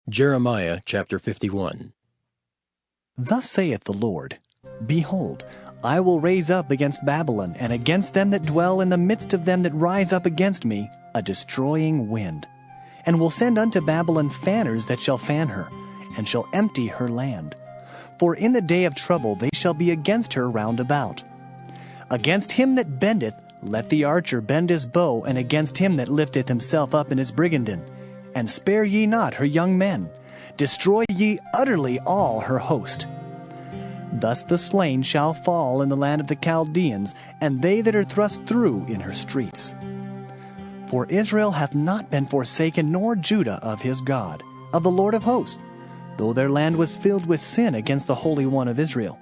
Jeremiah chapter 51. Thus saith the Lord, Behold, I will raise up against Babylon, and against them that dwell in the midst of them that rise up against me, a destroying wind, and will send unto Babylon fanners that shall fan her, and shall empty her land. For in the day of trouble they shall be against her round about. Against him that bendeth, let the archer bend his bow, and against him that lifteth himself up in his brigandine. And spare ye not her young men, destroy ye utterly all her host. Thus the slain shall fall in the land of the Chaldeans, and they that are thrust through in her streets. For Israel hath not been forsaken, nor Judah of his God, of the Lord of hosts, though their land was filled with sin against the Holy One of Israel.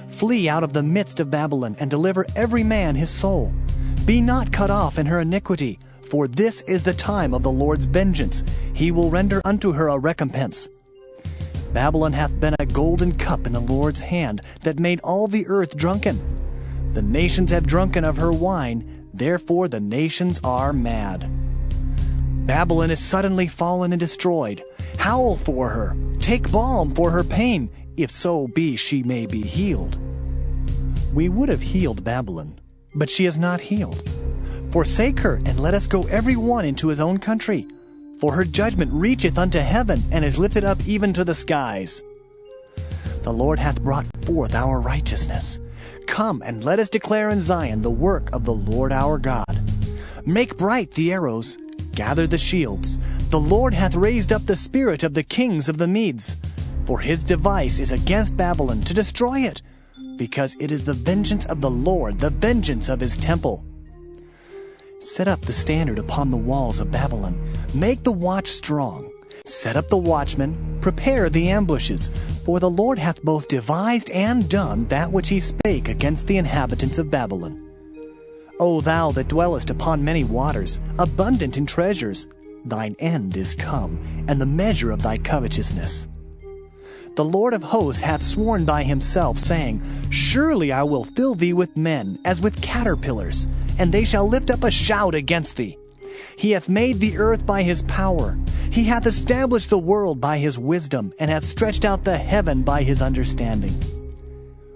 Flee out of the midst of Babylon, and deliver every man his soul. Be not cut off in her iniquity, for this is the time of the Lord's vengeance. He will render unto her a recompense. Babylon hath been a golden cup in the Lord's hand, that made all the earth drunken. The nations have drunken of her wine, therefore the nations are mad. Babylon is suddenly fallen and destroyed. Howl for her, take balm for her pain, if so be she may be healed. We would have healed Babylon, but she is not healed. Forsake her, and let us go every one into his own country. For her judgment reacheth unto heaven, and is lifted up even to the skies. The Lord hath brought forth our righteousness. Come, and let us declare in Zion the work of the Lord our God. Make bright the arrows, gather the shields. The Lord hath raised up the spirit of the kings of the Medes. For his device is against Babylon, to destroy it, because it is the vengeance of the Lord, the vengeance of his temple. Set up the standard upon the walls of Babylon. Make the watch strong. Set up the watchmen. Prepare the ambushes. For the Lord hath both devised and done that which he spake against the inhabitants of Babylon. O thou that dwellest upon many waters, abundant in treasures, thine end is come, and the measure of thy covetousness. The Lord of hosts hath sworn by himself, saying, Surely I will fill thee with men, as with caterpillars, and they shall lift up a shout against thee. He hath made the earth by his power. He hath established the world by his wisdom, and hath stretched out the heaven by his understanding.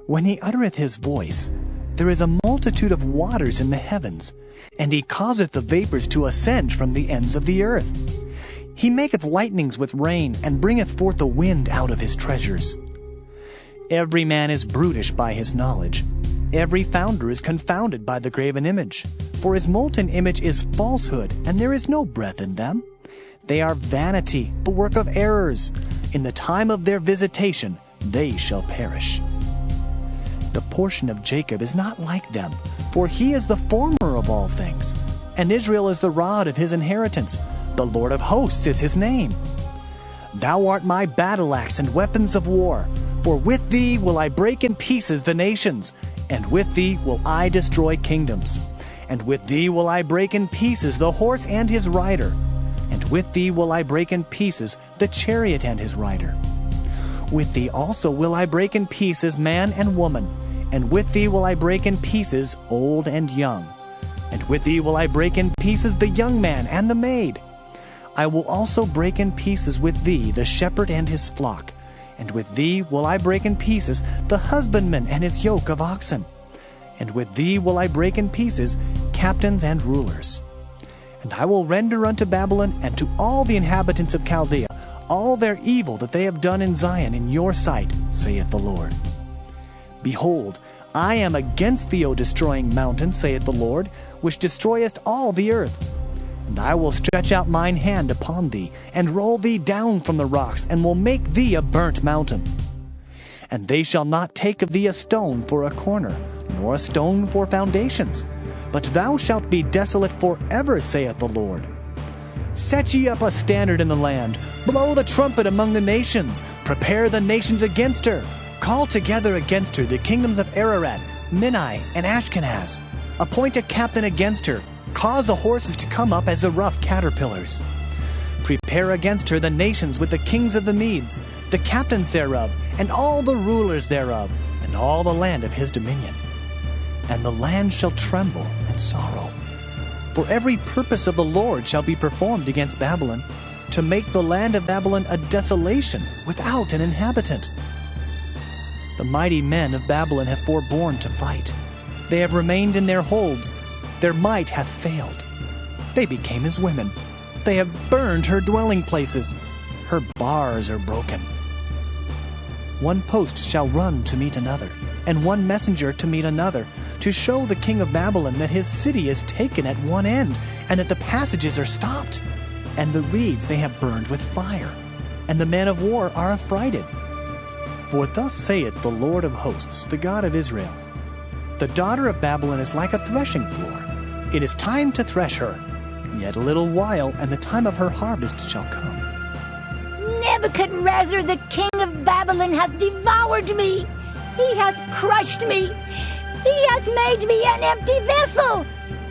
When he uttereth his voice, there is a multitude of waters in the heavens, and he causeth the vapors to ascend from the ends of the earth. He maketh lightnings with rain, and bringeth forth the wind out of his treasures. Every man is brutish by his knowledge. Every founder is confounded by the graven image. For his molten image is falsehood, and there is no breath in them. They are vanity, the work of errors. In the time of their visitation they shall perish. The portion of Jacob is not like them, for he is the former of all things, and Israel is the rod of his inheritance. The Lord of hosts is his name. Thou art my battle axe and weapons of war, for with thee will I break in pieces the nations, and with thee will I destroy kingdoms. And with thee will I break in pieces the horse and his rider, and with thee will I break in pieces the chariot and his rider. With thee also will I break in pieces man and woman, and with thee will I break in pieces old and young. And with thee will I break in pieces the young man and the maid. I will also break in pieces with thee the shepherd and his flock, and with thee will I break in pieces the husbandman and his yoke of oxen. And with thee will I break in pieces captains and rulers. And I will render unto Babylon and to all the inhabitants of Chaldea all their evil that they have done in Zion in your sight, saith the Lord. Behold, I am against thee, O destroying mountain, saith the Lord, which destroyest all the earth. And I will stretch out mine hand upon thee, and roll thee down from the rocks, and will make thee a burnt mountain. And they shall not take of thee a stone for a corner, nor a stone for foundations, but thou shalt be desolate forever, saith the Lord. Set ye up a standard in the land, blow the trumpet among the nations, prepare the nations against her, call together against her the kingdoms of Ararat, Minai, and Ashkenaz, appoint a captain against her, cause the horses to come up as the rough caterpillars. Prepare against her the nations with the kings of the Medes, the captains thereof, and all the rulers thereof, and all the land of his dominion. And the land shall tremble and sorrow. For every purpose of the Lord shall be performed against Babylon, to make the land of Babylon a desolation without an inhabitant. The mighty men of Babylon have forborne to fight. They have remained in their holds. Their might hath failed. They became as women. They have burned her dwelling places. Her bars are broken. One post shall run to meet another, and one messenger to meet another, to show the king of Babylon that his city is taken at one end, and that the passages are stopped, and the reeds they have burned with fire, and the men of war are affrighted. For thus saith the Lord of hosts, the God of Israel, the daughter of Babylon is like a threshing floor. It is time to thresh her. Yet a little while, and the time of her harvest shall come. Nebuchadnezzar, the king of Babylon, hath devoured me. He hath crushed me. He hath made me an empty vessel.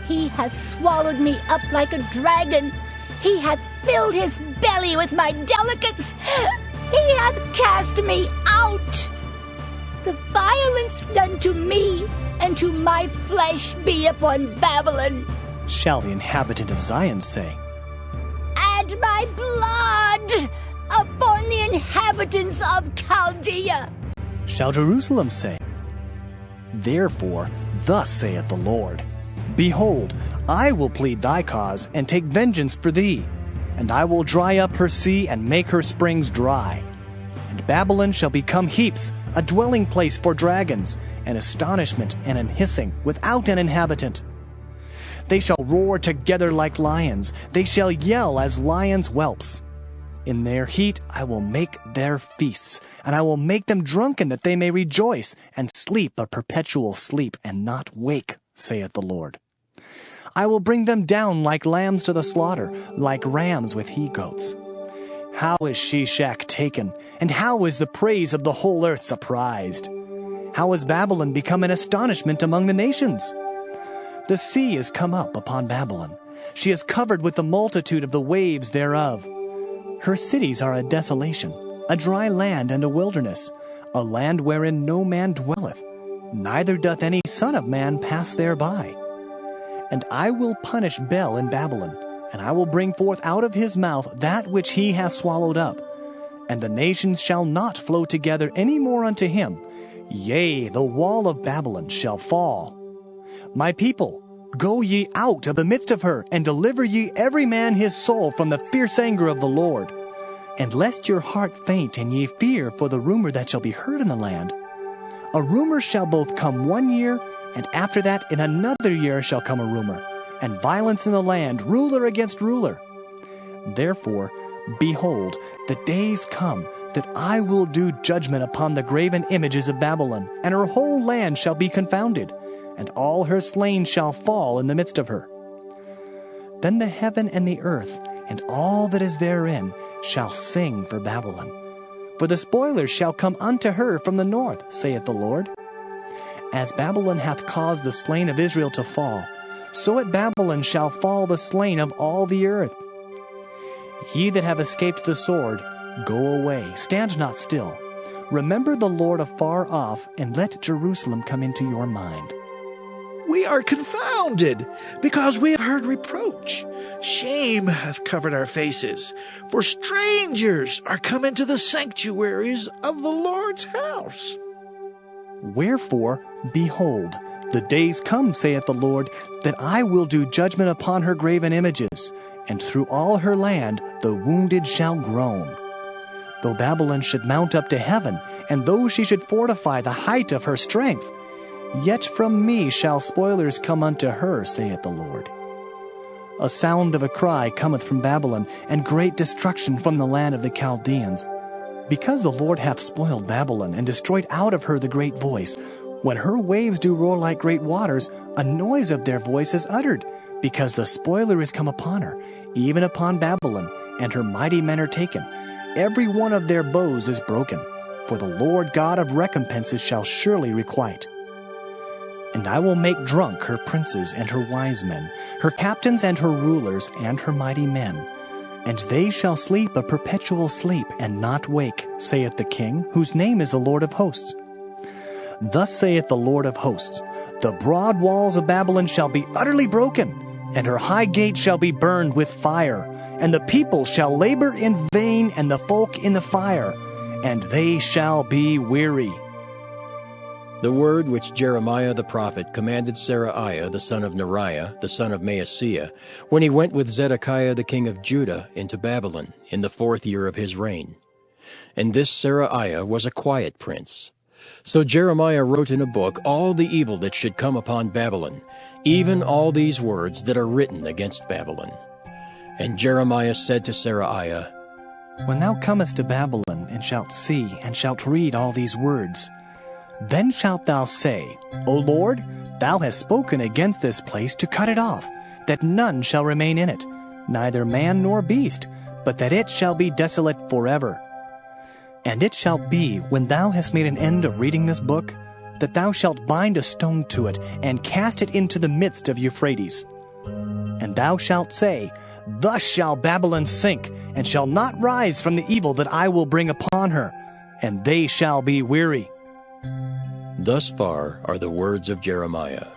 He hath swallowed me up like a dragon. He hath filled his belly with my delicates. He hath cast me out. The violence done to me and to my flesh be upon Babylon, shall the inhabitant of Zion say. And my blood upon the inhabitants of Chaldea, shall Jerusalem say. Therefore, thus saith the Lord, Behold, I will plead thy cause, and take vengeance for thee, and I will dry up her sea, and make her springs dry. And Babylon shall become heaps, a dwelling place for dragons, an astonishment and an hissing, without an inhabitant. They shall roar together like lions, they shall yell as lions' whelps. In their heat I will make their feasts, and I will make them drunken that they may rejoice, and sleep a perpetual sleep, and not wake, saith the Lord. I will bring them down like lambs to the slaughter, like rams with he-goats. How is Shishak taken, and how is the praise of the whole earth surprised? How has Babylon become an astonishment among the nations? The sea is come up upon Babylon. She is covered with the multitude of the waves thereof. Her cities are a desolation, a dry land and a wilderness, a land wherein no man dwelleth, neither doth any son of man pass thereby. And I will punish Bel in Babylon, and I will bring forth out of his mouth that which he hath swallowed up. And the nations shall not flow together any more unto him. Yea, the wall of Babylon shall fall. My people, go ye out of the midst of her, and deliver ye every man his soul from the fierce anger of the Lord. And lest your heart faint, and ye fear for the rumor that shall be heard in the land. A rumor shall both come 1 year, and after that in another year shall come a rumor, and violence in the land, ruler against ruler. Therefore, behold, the days come that I will do judgment upon the graven images of Babylon, and her whole land shall be confounded, and all her slain shall fall in the midst of her. Then the heaven and the earth, and all that is therein, shall sing for Babylon. For the spoilers shall come unto her from the north, saith the Lord. As Babylon hath caused the slain of Israel to fall, so at Babylon shall fall the slain of all the earth. Ye that have escaped the sword, go away, stand not still. Remember the Lord afar off, and let Jerusalem come into your mind. We are confounded, because we have heard reproach. Shame hath covered our faces, for strangers are come into the sanctuaries of the Lord's house. Wherefore, behold, the days come, saith the Lord, that I will do judgment upon her graven images, and through all her land the wounded shall groan. Though Babylon should mount up to heaven, and though she should fortify the height of her strength, yet from me shall spoilers come unto her, saith the Lord. A sound of a cry cometh from Babylon, and great destruction from the land of the Chaldeans. Because the Lord hath spoiled Babylon, and destroyed out of her the great voice, when her waves do roar like great waters, a noise of their voice is uttered, because the spoiler is come upon her, even upon Babylon, and her mighty men are taken. Every one of their bows is broken, for the Lord God of recompenses shall surely requite. And I will make drunk her princes and her wise men, her captains and her rulers and her mighty men. And they shall sleep a perpetual sleep, and not wake, saith the King, whose name is the Lord of hosts. Thus saith the Lord of hosts, the broad walls of Babylon shall be utterly broken, and her high gates shall be burned with fire, and the people shall labor in vain, and the folk in the fire, and they shall be weary. The word which Jeremiah the prophet commanded Seraiah the son of Neriah, the son of Maaseiah, when he went with Zedekiah the king of Judah into Babylon in the 4th year of his reign. And this Seraiah was a quiet prince. So Jeremiah wrote in a book all the evil that should come upon Babylon, even all these words that are written against Babylon. And Jeremiah said to Seraiah, When thou comest to Babylon, and shalt see, and shalt read all these words, then shalt thou say, O Lord, thou hast spoken against this place to cut it off, that none shall remain in it, neither man nor beast, but that it shall be desolate forever. And it shall be, when thou hast made an end of reading this book, that thou shalt bind a stone to it, and cast it into the midst of Euphrates. And thou shalt say, Thus shall Babylon sink, and shall not rise from the evil that I will bring upon her, and they shall be weary. Thus far are the words of Jeremiah.